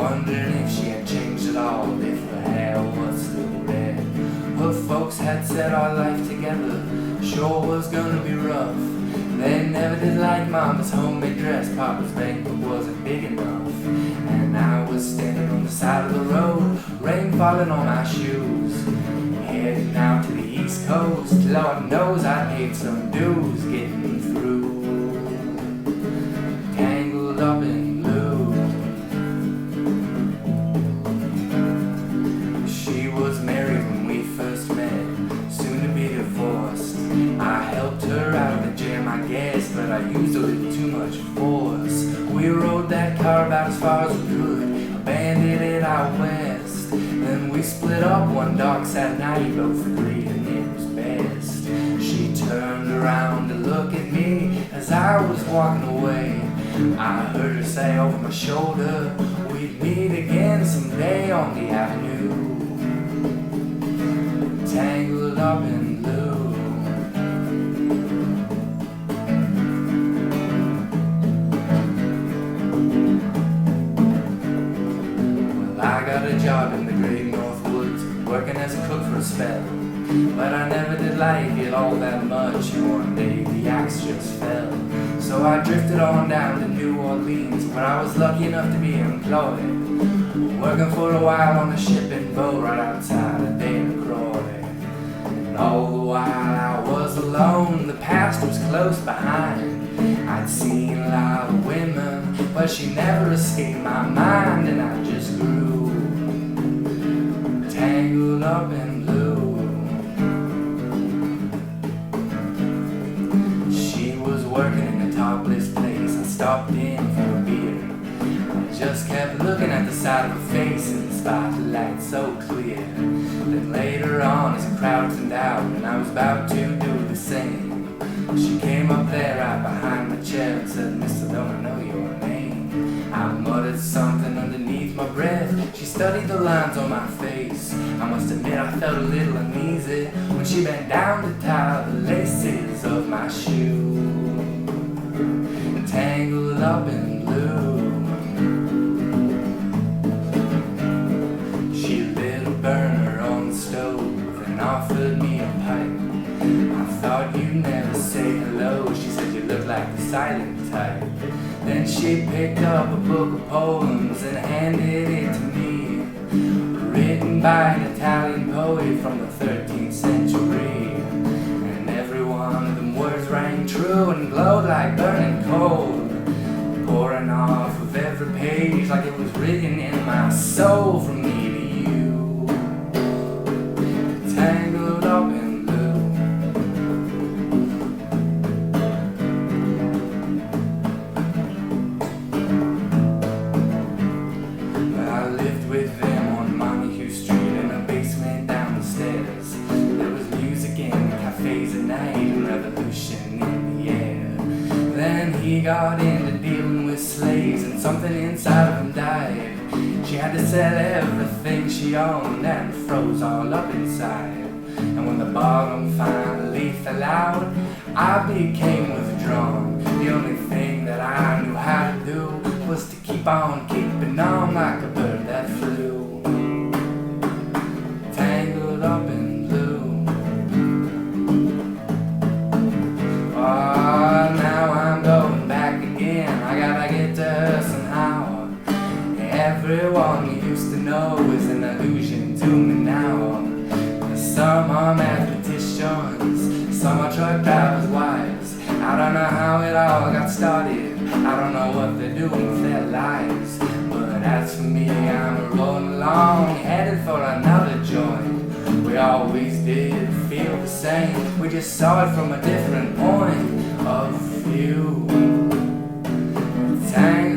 wondering if she had changed at all, if her hair was still red. Her folks had said our life together sure was gonna be rough. They never did like Mama's homemade dress, Papa's banquet wasn't big enough. And I was standing on the side of the road, rain falling on my shoes, heading out to the East Coast. Lord knows I paid some dues getting through. Tangled up in blue. She was married when we first met, soon to be divorced. I helped her out of the jam, I guess, but I used a little too much force. We rode that car about as far as we could, abandoned it out west. Then we split up one dark sad night, both agreed and it was best. She turned around to look at me as I was walking away. I heard her say over my shoulder, we'd meet again someday on the avenue. Tangled up in blue. I got a job in the great North Woods, working as a cook for a spell. But I never did like it all that much, and one day the axe just fell. So I drifted on down to New Orleans, where I was lucky enough to be employed, working for a while on a shipping boat right outside of Croy. And all the while I was alone, the past was close behind. I'd seen a lot of women, but she never escaped my mind, and I just grew tangled up in blue. She was working in a topless place. I stopped in for a beer. I just kept looking at the side of her face in the spotlight so clear. Then later on, as the crowd thinned out and I was about to do the same, she came up there right behind my chair and said, "Mister, don't I know your name?" I muttered something underneath my breath. She studied the lines on my face. I must admit I felt a little uneasy when she bent down to tie the laces of my shoe. Tangled up in blue. She lit a burner on the stove and offered me a pipe. I thought you'd never say hello. She said you look like the silent type. Then she picked up a book of poems and handed it to me, written by an Italian poet from the 13th century. And every one of them words rang true and glowed like burning coal, pouring off of every page like it was written in my soul from me to you. Tangled up in with them on Montague Street in a basement down the stairs. There was music in cafes at night and revolution in the air. Then he got into dealing with slaves and something inside of him died. She had to sell everything she owned and froze all up inside. And when the bottom finally fell out, I became withdrawn. The only thing that I knew how to do was to keep on keeping on like a bird that flew. Tangled up in blue. Oh, now I'm going back again. I gotta get to her somehow. Everyone you used to know is an illusion to me now. Some are mathematicians, some are truck drivers' wives. I don't know how it all got started. I don't know what they're doing with their lives. But as for me, I'm rolling along, headed for another joint. We always did feel the same. We just saw it from a different point of view. Tangled